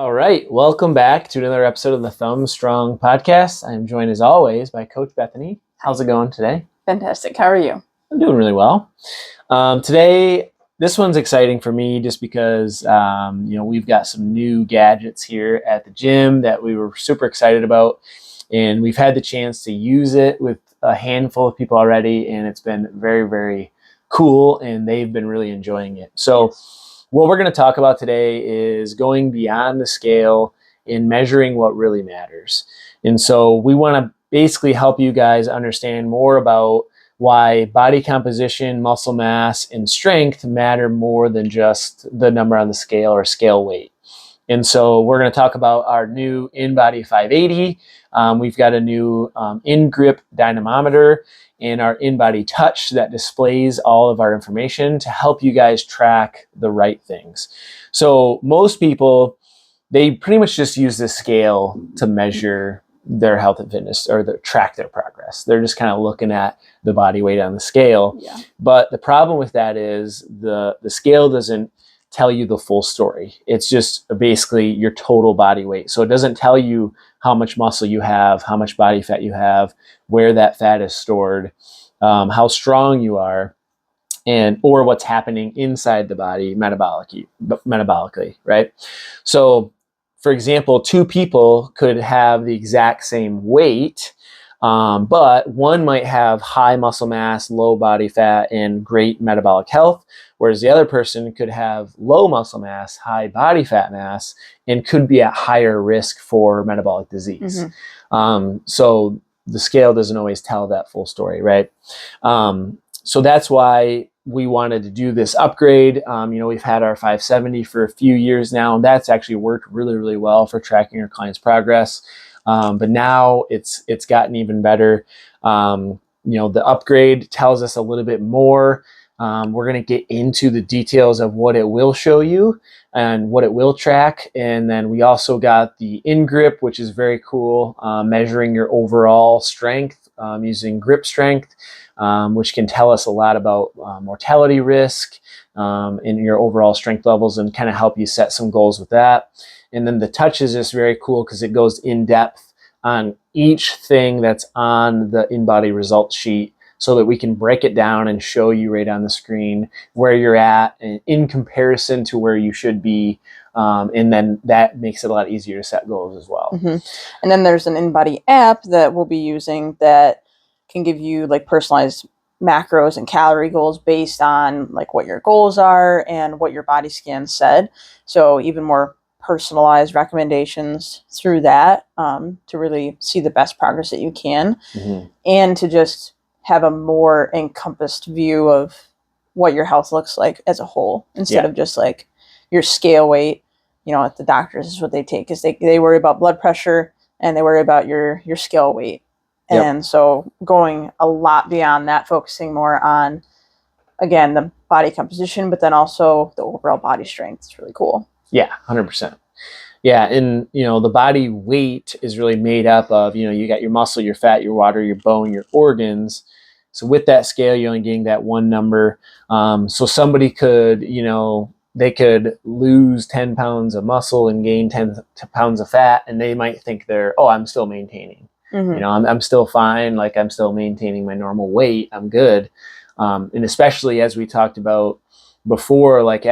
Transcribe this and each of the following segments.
All right, welcome back to another episode of the Thumb Strong podcast. I'm joined as always by Coach Bethany. How's it going today? Fantastic. How are you? I'm doing really well. Today, this one's exciting for me just because, we've got some new gadgets here at the gym that we were super excited about. And we've had the chance to use it with a handful of people already. And it's been very, very cool. And they've been really enjoying it. So what we're going to talk about today is going beyond the scale and measuring what really matters. And so we want to basically help you guys understand more about why body composition, muscle mass, and strength matter more than just the number on the scale or scale weight. And so we're going to talk about our new InBody 580. We've got a new InGrip Dynamometer and our InBody Touch that displays all of our information to help you guys track the right things. So most people, they pretty much just use this scale to measure their health and fitness or track their progress. They're just kind of looking at the body weight on the scale. Yeah. But the problem with that is the scale doesn't tell you the full story. It's just basically your total body weight. So it doesn't tell you how much muscle you have, how much body fat you have, where that fat is stored, how strong you are, or what's happening inside the body metabolically, right? So, for example, two people could have the exact same weight, but one might have high muscle mass, low body fat, and great metabolic health, whereas the other person could have low muscle mass, high body fat mass, and could be at higher risk for metabolic disease. So the scale doesn't always tell that full story, right? So that's why we wanted to do this upgrade. We've had our 570 for a few years now, and that's actually worked really, really well for tracking our clients' progress. But now it's gotten even better. The upgrade tells us a little bit more. We're going to get into the details of what it will show you and what it will track. And then we also got the InGrip, which is very cool, measuring your overall strength using grip strength, which can tell us a lot about mortality risk and your overall strength levels and kind of help you set some goals with that. And then the Touch is just very cool because it goes in depth on each thing that's on the InBody results sheet so that we can break it down and show you right on the screen where you're at and in comparison to where you should be. And then that makes it a lot easier to set goals as well. And then there's an InBody app that we'll be using that can give you like personalized macros and calorie goals based on like what your goals are and what your body scan said. So even more personalized recommendations through that to really see the best progress that you can and to just have a more encompassed view of what your health looks like as a whole instead of just like your scale weight. At the doctors is what they take because they worry about blood pressure and they worry about your scale weight. And so going a lot beyond that, focusing more on, again, the body composition, but then also the overall body strength. It's really cool. Yeah, 100%. Yeah, and the body weight is really made up of, you got your muscle, your fat, your water, your bone, your organs. So with that scale, you're only getting that one number. So somebody could, they could lose 10 pounds of muscle and gain 10 pounds of fat, and they might think I'm still maintaining. I'm still fine. Like I'm still maintaining my normal weight. I'm good. And especially as we talked about before, like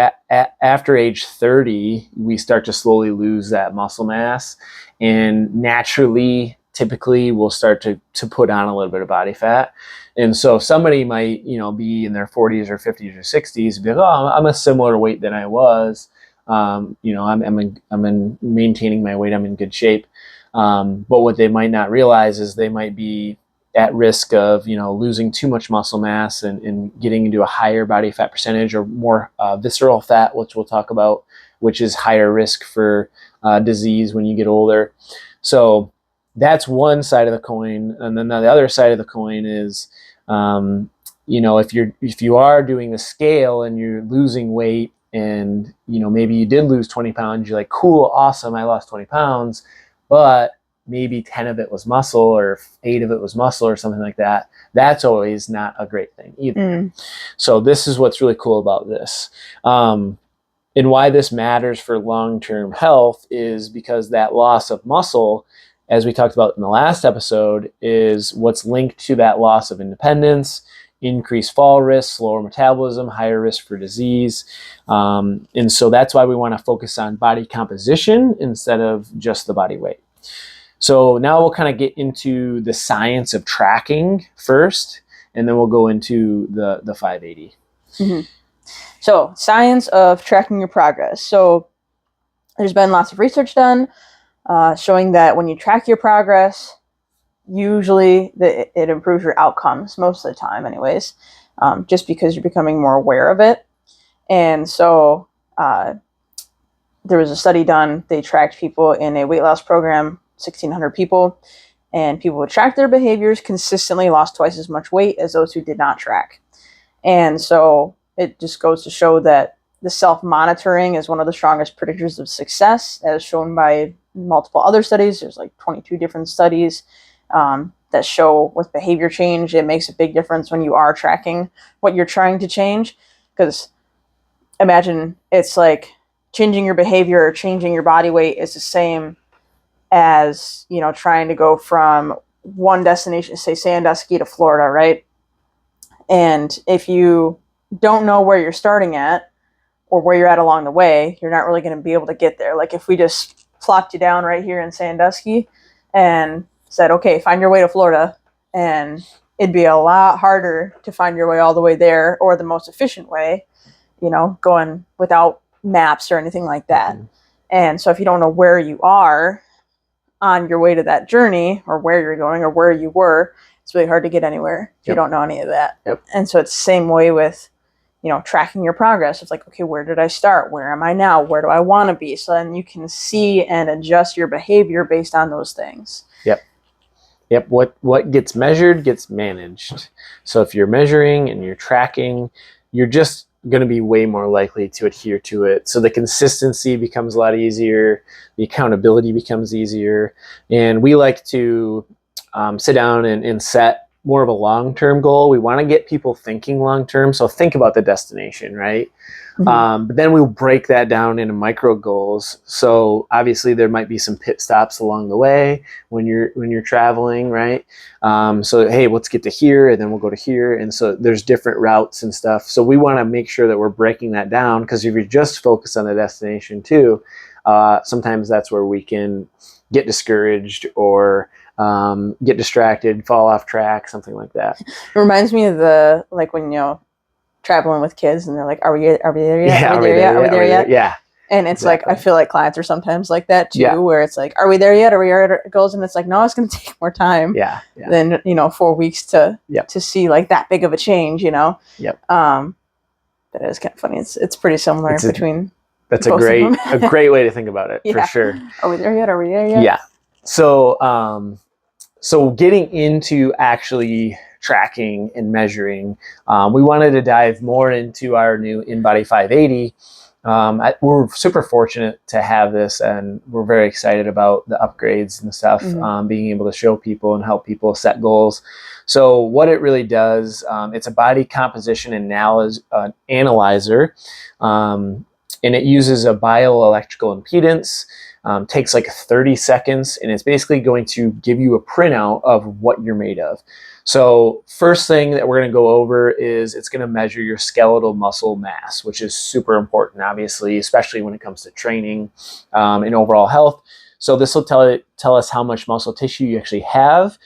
after age 30, we start to slowly lose that muscle mass, and naturally, typically, we'll start to put on a little bit of body fat. And so somebody might, be in their 40s or 50s or 60s, and be like, oh, I'm a similar weight than I was. I'm maintaining my weight. I'm in good shape. But what they might not realize is they might be at risk of, losing too much muscle mass and getting into a higher body fat percentage or more visceral fat, which we'll talk about, which is higher risk for disease when you get older. So that's one side of the coin. And then the other side of the coin is, if you are doing the scale and you're losing weight and, maybe you did lose 20 pounds, you're like, cool, awesome, I lost 20 pounds, but maybe 10 of it was muscle or 8 of it was muscle or something like that. That's always not a great thing either. So this is what's really cool about this. And why this matters for long-term health is because that loss of muscle, as we talked about in the last episode, is what's linked to that loss of independence, increased fall risk, slower metabolism, higher risk for disease. And so that's why we want to focus on body composition instead of just the body weight. So now we'll kind of get into the science of tracking first, and then we'll go into the 580. Mm-hmm. So, science of tracking your progress. So, there's been lots of research done showing that when you track your progress, usually it improves your outcomes most of the time anyways, just because you're becoming more aware of it. And so there was a study done. They tracked people in a weight loss program, 1,600 people, and people who tracked their behaviors consistently lost twice as much weight as those who did not track. And so it just goes to show that the self-monitoring is one of the strongest predictors of success, as shown by multiple other studies. There's like 22 different studies that show with behavior change, it makes a big difference when you are tracking what you're trying to change. Because imagine it's like changing your behavior or changing your body weight is the same as, you know, trying to go from one destination, say Sandusky to Florida, right? And if you don't know where you're starting at or where you're at along the way, you're not really going to be able to get there. Like if we just plopped you down right here in Sandusky and said, okay, find your way to Florida, and it'd be a lot harder to find your way all the way there, or the most efficient way, you know, going without maps or anything like that. Mm-hmm. And so if you don't know where you are on your way to that journey, or where you're going or where you were, it's really hard to get anywhere if you don't know any of that. Yep. And so it's the same way with, you know, tracking your progress. It's like, okay, where did I start? Where am I now? Where do I want to be? So then you can see and adjust your behavior based on those things. Yep. What gets measured gets managed. So if you're measuring and you're tracking, you're just going to be way more likely to adhere to it. So the consistency becomes a lot easier. The accountability becomes easier. And we like to sit down and set more of a long-term goal. We want to get people thinking long-term. So think about the destination, right? Mm-hmm. But then we'll break that down into micro goals. So obviously there might be some pit stops along the way when you're traveling, right? So hey, let's get to here, and then we'll go to here. And so there's different routes and stuff. So we want to make sure that we're breaking that down, because if you're just focused on the destination too, sometimes that's where we can get discouraged or get distracted, fall off track, something like that. It reminds me of the, like when, you know, traveling with kids and they're like, are we there yet? Yeah, are we there yet? Yeah. And it's exactly. Like, I feel like clients are sometimes like that too, Yeah. where it's like, are we there yet? Are we at our goals? And it's like, no, it's going to take more time than, you know, 4 weeks to see like that big of a change, you know? Yep. That is kind of funny. It's pretty similar between. That's a great way to think about it, for sure. Are we there yet? Are we there yet? Yeah. So, so getting into actually tracking and measuring, we wanted to dive more into our new InBody 580. We're super fortunate to have this, and we're very excited about the upgrades and stuff, being able to show people and help people set goals. So what it really does, it's a body composition analyzer, and it uses a bioelectrical impedance. Takes like 30 seconds, and it's basically going to give you a printout of what you're made of. So first thing that we're going to go over is it's going to measure your skeletal muscle mass, which is super important, obviously, especially when it comes to training and overall health. So this will tell us how much muscle tissue you actually have,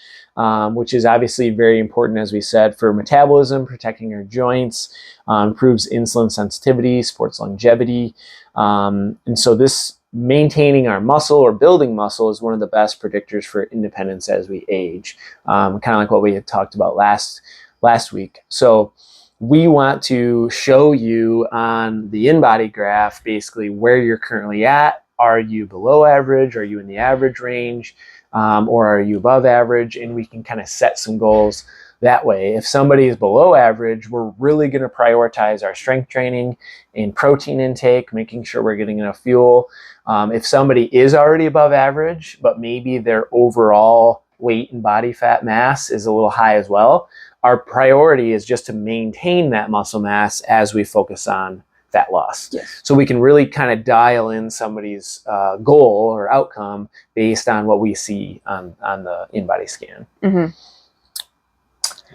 which is obviously very important, as we said, for metabolism, protecting your joints, improves insulin sensitivity, supports longevity. And so this maintaining our muscle or building muscle is one of the best predictors for independence as we age, kind of like what we had talked about last week. So we want to show you on the InBody graph basically where you're currently at. Are you below average? Are you in the average range? Or are you above average? And we can kind of set some goals that way. If somebody is below average, we're really going to prioritize our strength training and protein intake, making sure we're getting enough fuel. If somebody is already above average, but maybe their overall weight and body fat mass is a little high as well, our priority is just to maintain that muscle mass as we focus on fat loss. Yes. So we can really kind of dial in somebody's goal or outcome based on what we see on the InBody scan. Mm-hmm.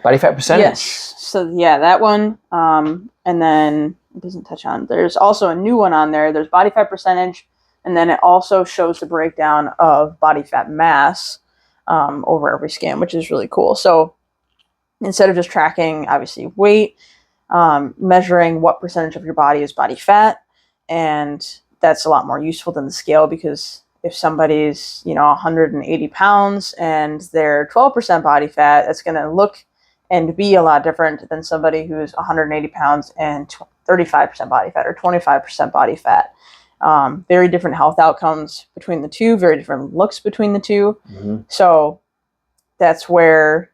Body fat percentage. Yes. So yeah, that one. And then it doesn't touch on. There's also a new one on there. There's body fat percentage, and then it also shows the breakdown of body fat mass over every scan, which is really cool. So instead of just tracking, obviously, weight, measuring what percentage of your body is body fat, and that's a lot more useful than the scale, because if somebody's 180 pounds and they're 12% body fat, that's going to look and be a lot different than somebody who's 180 pounds and 35% body fat or 25% body fat. Very different health outcomes between the two, very different looks between the two. Mm-hmm. So that's where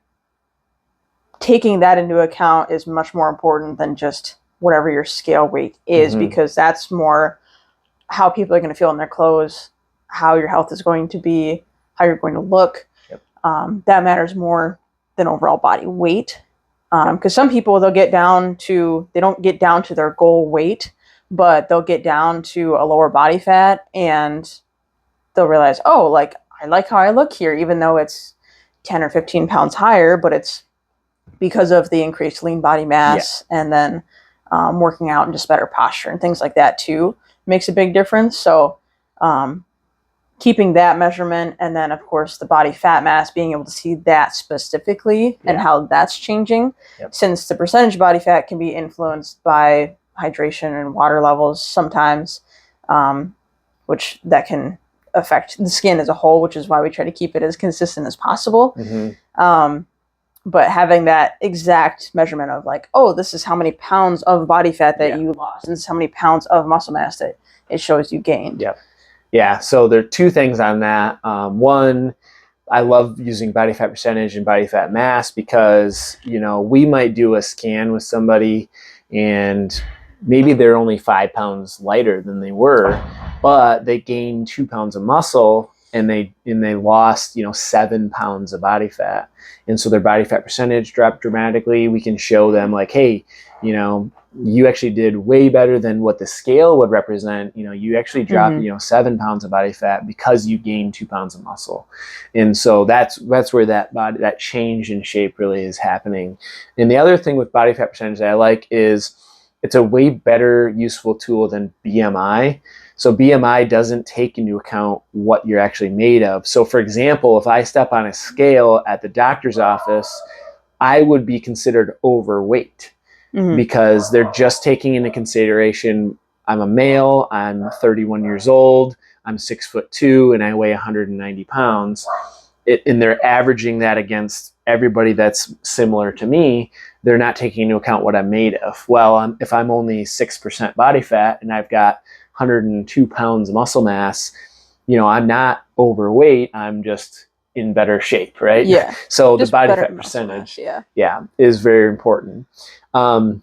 taking that into account is much more important than just whatever your scale weight is, Mm-hmm. because that's more how people are going to feel in their clothes, how your health is going to be, how you're going to look. Yep. That matters more than overall body weight. Because some people, they don't get down to their goal weight, but they'll get down to a lower body fat and they'll realize, oh, like, I like how I look here, even though it's 10 or 15 pounds higher, but it's because of the increased lean body mass. Yeah. And then working out and just better posture and things like that too makes a big difference. So keeping that measurement, and then of course the body fat mass, being able to see that specifically and how that's changing, since the percentage body fat can be influenced by hydration and water levels sometimes, which that can affect the skin as a whole, which is why we try to keep it as consistent as possible. Mm-hmm. But having that exact measurement of like, oh, this is how many pounds of body fat that you lost, and this is how many pounds of muscle mass that it shows you gained. Yep. Yeah, so there are two things on that. One, I love using body fat percentage and body fat mass because, we might do a scan with somebody and maybe they're only 5 pounds lighter than they were, but they gained 2 pounds of muscle and they lost, 7 pounds of body fat. And so their body fat percentage dropped dramatically. We can show them like, hey, you actually did way better than what the scale would represent. You actually dropped, 7 pounds of body fat because you gained 2 pounds of muscle. And so that's where that change in shape really is happening. And the other thing with body fat percentage that I like is it's a way better useful tool than BMI. So BMI doesn't take into account what you're actually made of. So for example, if I step on a scale at the doctor's office, I would be considered overweight. Mm-hmm. Because they're just taking into consideration, I'm a male, I'm 31 years old, I'm 6'2", and I weigh 190 pounds. And they're averaging that against everybody that's similar to me. They're not taking into account what I'm made of. Well, if I'm only 6% body fat and I've got 102 pounds muscle mass, I'm not overweight, I'm just in better shape, right? Yeah. So just the body fat percentage, is very important. One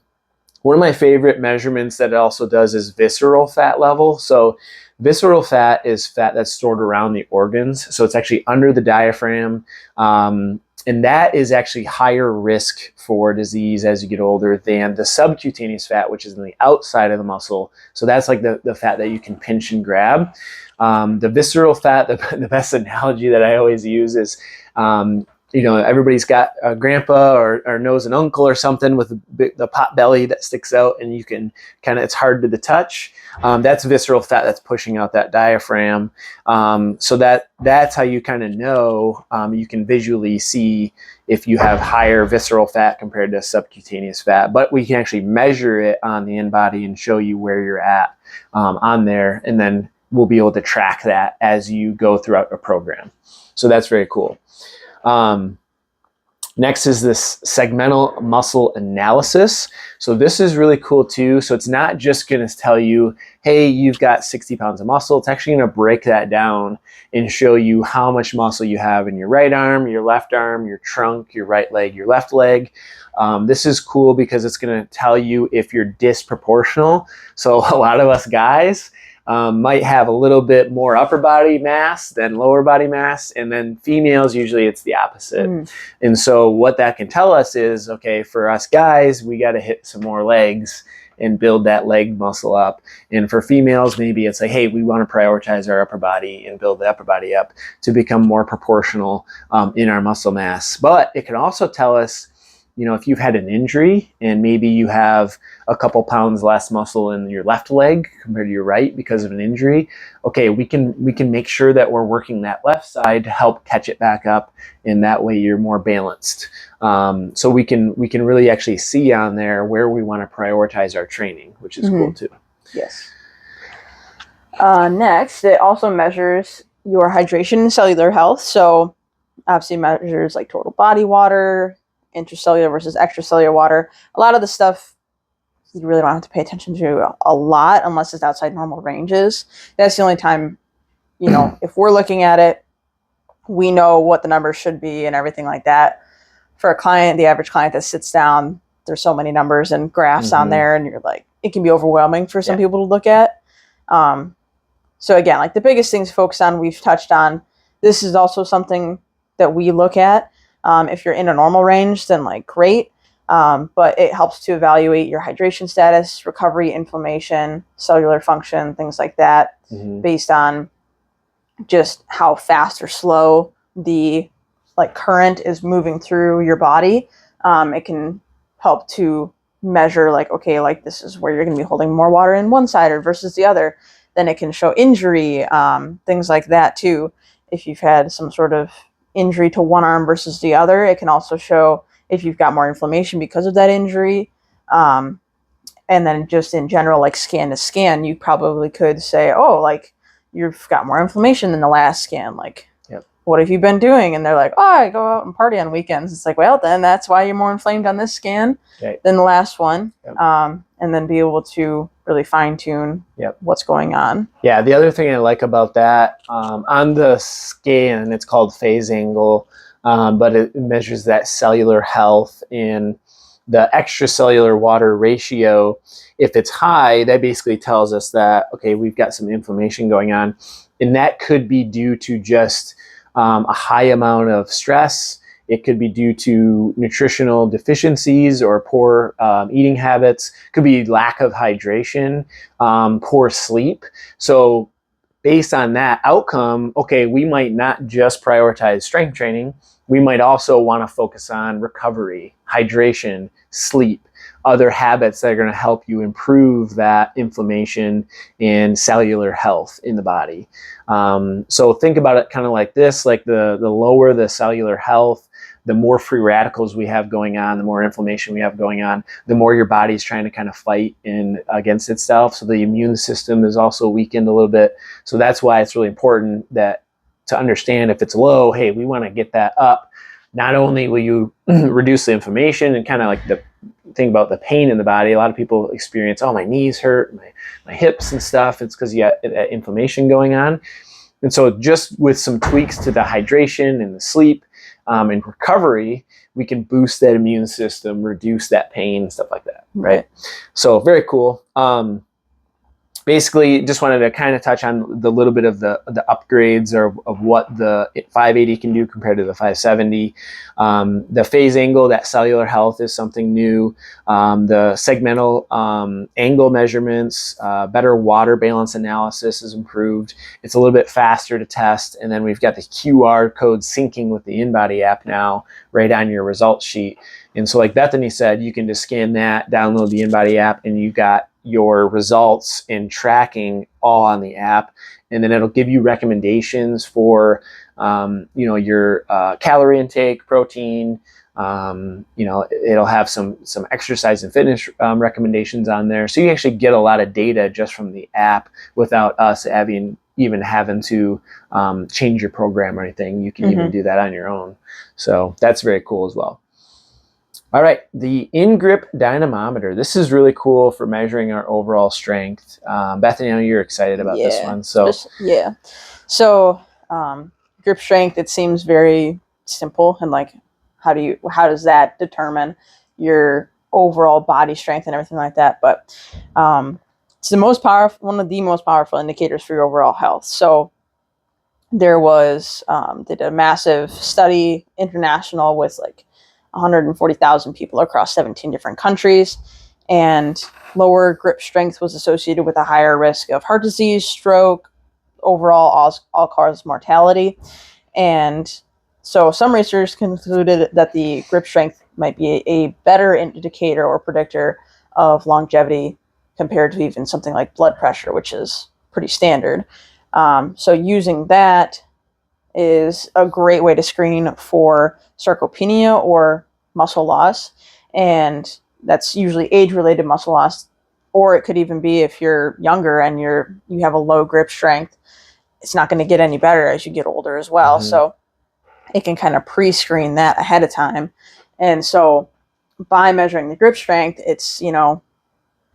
of my favorite measurements that it also does is visceral fat level. So visceral fat is fat that's stored around the organs. So it's actually under the diaphragm. And that is actually higher risk for disease as you get older than the subcutaneous fat, which is on the outside of the muscle. So that's like the fat that you can pinch and grab. The visceral fat, the best analogy that I always use is, everybody's got a grandpa or knows an uncle or something with the pot belly that sticks out, and you can it's hard to the touch. That's visceral fat that's pushing out that diaphragm. So that's how you know, you can visually see if you have higher visceral fat compared to subcutaneous fat. But we can actually measure it on the InBody and show you where you're at on there, and then we'll be able to track that as you go throughout a program. So that's very cool. Next is this segmental muscle analysis. So this is really cool too. So it's not just going to tell you, hey, you've got 60 pounds of muscle. It's actually going to break that down and show you how much muscle you have in your right arm, your left arm, your trunk, your right leg, your left leg. This is cool because it's going to tell you if you're disproportional. So a lot of us guys might have a little bit more upper body mass than lower body mass, and then females, usually it's the opposite. And so what that can tell us is, okay, for us guys, we got to hit some more legs and build that leg muscle up. And for females, maybe it's like, hey, we want to prioritize our upper body and build the upper body up to become more proportional in our muscle mass. But it can also tell us, if you've had an injury and maybe you have a couple pounds less muscle in your left leg compared to your right because of an injury, okay, we can make sure that we're working that left side to help catch it back up, and that way you're more balanced. So we can really actually see on there where we want to prioritize our training, which is cool too. Yes. Next, it also measures your hydration and cellular health. So obviously measures like total body water, intracellular versus extracellular water. A lot of the stuff you really don't have to pay attention to a lot unless it's outside normal ranges. That's the only time, if we're looking at it, we know what the numbers should be and everything like that. For a client, the average client that sits down, there's so many numbers and graphs on there, and you're like, it can be overwhelming for some people to look at. So again, like the biggest things to focus on, we've touched on. This is also something that we look at. If you're in a normal range, then like great. But it helps to evaluate your hydration status, recovery, inflammation, cellular function, things like that, based on just how fast or slow the current is moving through your body. It can help to measure this is where you're going to be holding more water in one side or versus the other. Then it can show injury, things like that too. If you've had some sort of injury to one arm versus the other, it can also show if you've got more inflammation because of that injury. And then just in general, like scan to scan, you probably could say, you've got more inflammation than the last scan. What have you been doing? And they're like, I go out and party on weekends. It's like, well, then that's why you're more inflamed on this scan than the last one. And then be able to really fine tune what's going on. Yeah, the other thing I like about that, on the scan, it's called phase angle, but it measures that cellular health and the extracellular water ratio. If it's high, that basically tells us that, okay, we've got some inflammation going on. And that could be due to just a high amount of stress. It could be due to nutritional deficiencies or poor eating habits. It could be lack of hydration, poor sleep. So based on that outcome, okay, we might not just prioritize strength training. We might also want to focus on recovery, hydration, sleep, other habits that are going to help you improve that inflammation and cellular health in the body. So think about it kind of like this, like the lower the cellular health, the more free radicals we have going on, the more inflammation we have going on, the more your body's trying to kind of fight against itself. So the immune system is also weakened a little bit. So that's why it's really important that to understand if it's low, hey, we want to get that up. Not only will you reduce the inflammation and kind of like the thing about the pain in the body. A lot of people experience, my knees hurt, my hips and stuff. It's because you got inflammation going on. And so just with some tweaks to the hydration and the sleep and recovery, we can boost that immune system, reduce that pain, stuff like that, right? So very cool. Basically, just wanted to kind of touch on the little bit of the upgrades of what the 580 can do compared to the 570. The phase angle, that cellular health is something new. The segmental angle measurements, better water balance analysis is improved. It's a little bit faster to test. And then we've got the QR code syncing with the InBody app now right on your results sheet. And so like Bethany said, you can just scan that, download the InBody app, and you've got your results and tracking all on the app. And then it'll give you recommendations for, your calorie intake, protein. It'll have some exercise and fitness recommendations on there. So you actually get a lot of data just from the app without us even having to change your program or anything. You can even do that on your own. So that's very cool as well. All right, the InGrip Dynamometer. This is really cool for measuring our overall strength. Bethany, I know you're excited about this one. So grip strength, it seems very simple, and like how does that determine your overall body strength and everything like that? But it's one of the most powerful indicators for your overall health. So there was they did a massive study, international, with 140,000 people across 17 different countries. And lower grip strength was associated with a higher risk of heart disease, stroke, overall all-cause mortality. And so some researchers concluded that the grip strength might be a better indicator or predictor of longevity compared to even something like blood pressure, which is pretty standard. So using that is a great way to screen for sarcopenia or muscle loss. And that's usually age-related muscle loss, or it could even be if you're younger and you have a low grip strength, it's not going to get any better as you get older as well. Mm-hmm. So it can kind of pre-screen that ahead of time. And so by measuring the grip strength, it's, you know,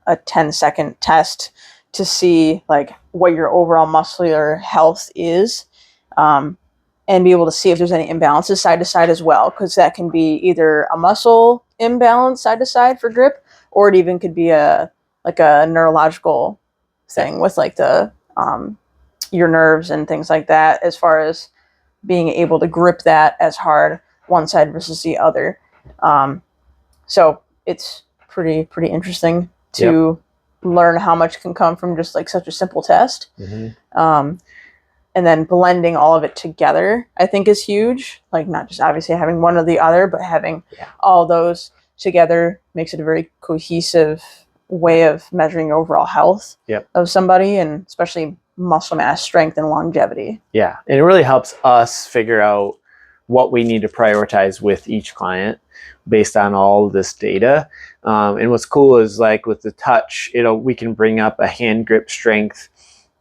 a 10-second test to see like what your overall muscular health is, and be able to see if there's any imbalances side to side as well, because that can be either a muscle imbalance side to side for grip, or it even could be a neurological thing with like the your nerves and things like that, as far as being able to grip that as hard one side versus the other. So it's pretty interesting to learn how much can come from just like such a simple test. Mm-hmm. And then blending all of it together, I think, is huge. Like not just obviously having one or the other, but having all those together makes it a very cohesive way of measuring overall health of somebody, and especially muscle mass, strength, and longevity. Yeah, and it really helps us figure out what we need to prioritize with each client based on all this data. And what's cool is like with the touch, we can bring up a hand grip strength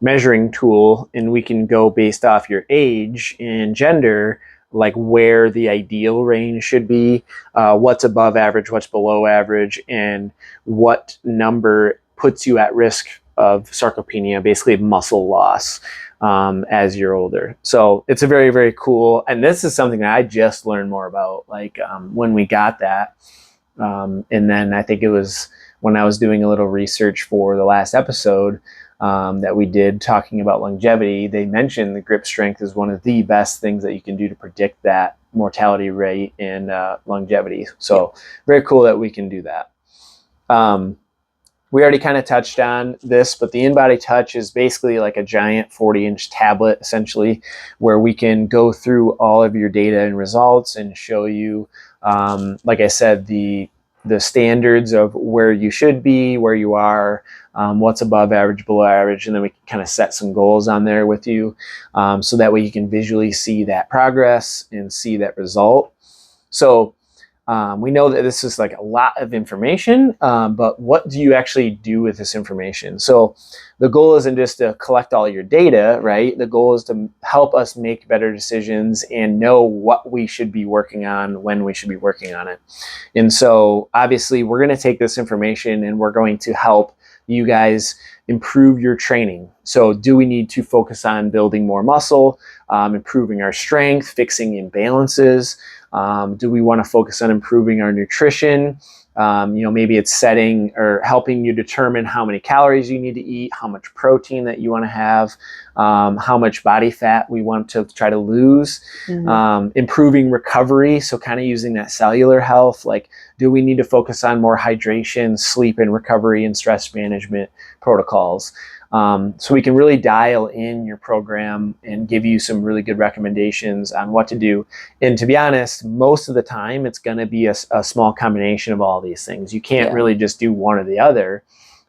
measuring tool, and we can go based off your age and gender, like where the ideal range should be, what's above average, what's below average, and what number puts you at risk of sarcopenia, basically muscle loss, as you're older. So it's a very, very cool, and this is something that I just learned more about, like when we got that. And then I think it was when I was doing a little research for the last episode that we did talking about longevity, they mentioned the grip strength is one of the best things that you can do to predict that mortality rate and longevity. So very cool that we can do that. We already kind of touched on this, but the InBody Touch is basically like a giant 40-inch tablet, essentially, where we can go through all of your data and results and show you, like I said, the standards of where you should be, where you are, what's above average, below average, and then we can kind of set some goals on there with you, so that way you can visually see that progress and see that result. So we know that this is like a lot of information, but what do you actually do with this information? So the goal isn't just to collect all your data, right? The goal is to help us make better decisions and know what we should be working on, when we should be working on it. And so obviously we're going to take this information and we're going to help you guys improve your training. So do we need to focus on building more muscle, improving our strength, fixing imbalances? Do we want to focus on improving our nutrition? Maybe it's setting or helping you determine how many calories you need to eat, how much protein that you want to have, how much body fat we want to try to lose, improving recovery. So kind of using that cellular health, like, do we need to focus on more hydration, sleep and recovery, and stress management protocols? So we can really dial in your program and give you some really good recommendations on what to do. And to be honest, most of the time it's going to be a small combination of all these things. You can't really just do one or the other,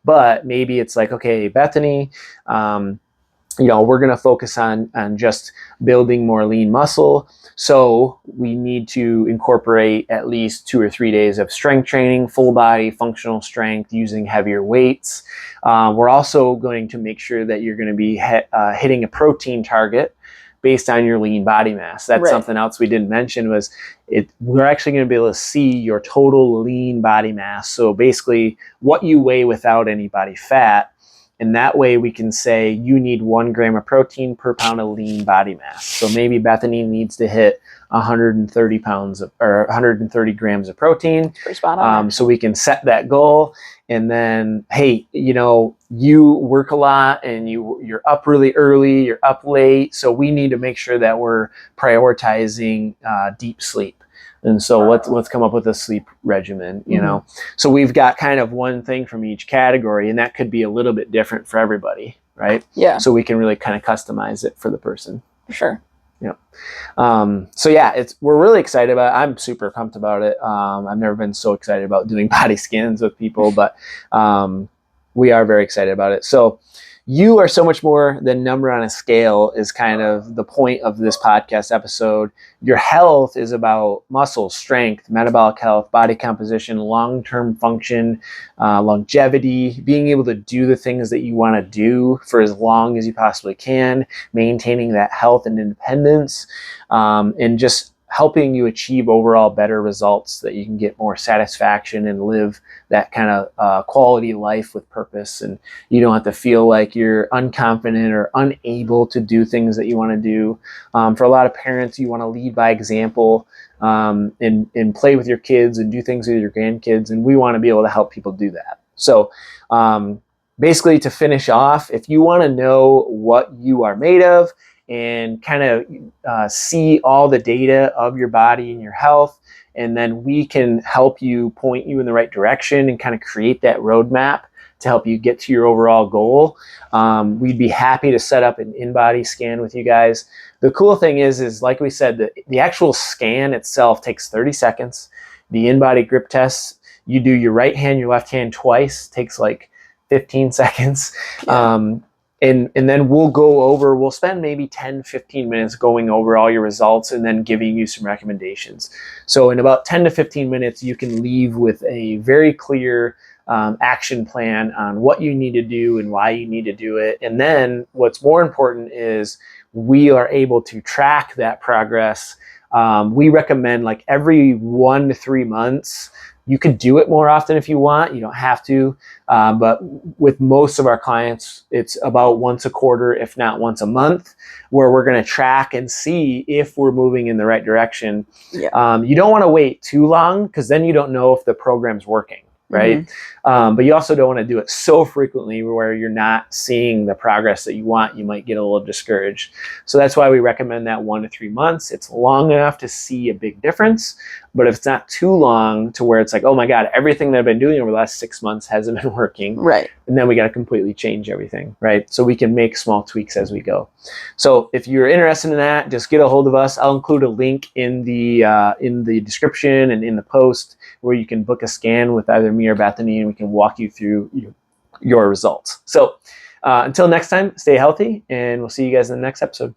but maybe it's like, okay, Bethany, we're going to focus on just building more lean muscle. So we need to incorporate at least 2 or 3 days of strength training, full body functional strength using heavier weights. We're also going to make sure that you're going to be hitting a protein target based on your lean body mass. That's something else we didn't mention was we're actually going to be able to see your total lean body mass. So basically what you weigh without any body fat. And that way we can say you need 1 gram of protein per pound of lean body mass. So maybe Bethany needs to hit 130 pounds or 130 grams of protein. So we can set that goal. And then, hey, you work a lot and you're up really early, you're up late. So we need to make sure that we're prioritizing deep sleep. And so let's come up with a sleep regimen, you know? So we've got kind of one thing from each category, and that could be a little bit different for everybody, right? Yeah. So we can really kind of customize it for the person. For sure. Yeah. So yeah, we're really excited about it. I'm super pumped about it. I've never been so excited about doing body scans with people, but we are very excited about it. So you are so much more than number on a scale is kind of the point of this podcast episode. Your health is about muscle strength, metabolic health, body composition, long-term function, longevity, being able to do the things that you want to do for as long as you possibly can, maintaining that health and independence, and just helping you achieve overall better results so that you can get more satisfaction and live that kind of quality life with purpose. And you don't have to feel like you're unconfident or unable to do things that you want to do. For a lot of parents, you want to lead by example, and play with your kids and do things with your grandkids. And we want to be able to help people do that. So basically, to finish off, if you want to know what you are made of and kind of see all the data of your body and your health, and then we can help you, point you in the right direction and kind of create that roadmap to help you get to your overall goal. We'd be happy to set up an InBody scan with you guys. The cool thing is like we said, the actual scan itself takes 30 seconds. The InBody grip test, you do your right hand, your left hand twice, takes like 15 seconds. Yeah. And then we'll spend maybe 10, 15 minutes going over all your results and then giving you some recommendations. So in about 10 to 15 minutes, you can leave with a very clear action plan on what you need to do and why you need to do it. And then what's more important is we are able to track that progress. We recommend like every 1 to 3 months. You could do it more often if you want. You don't have to. But with most of our clients, it's about once a quarter, if not once a month, where we're going to track and see if we're moving in the right direction. Yeah. You don't want to wait too long because then you don't know if the program's working, right? But you also don't want to do it so frequently where you're not seeing the progress that you want. You might get a little discouraged. So that's why we recommend that 1 to 3 months. It's long enough to see a big difference. But if it's not too long to where it's like, oh my God, everything that I've been doing over the last 6 months hasn't been working. Right. And then we got to completely change everything, right? So we can make small tweaks as we go. So if you're interested in that, just get a hold of us. I'll include a link in the description and in the post where you can book a scan with either me or Bethany, and we can walk you through your results. So until next time, stay healthy, and we'll see you guys in the next episode.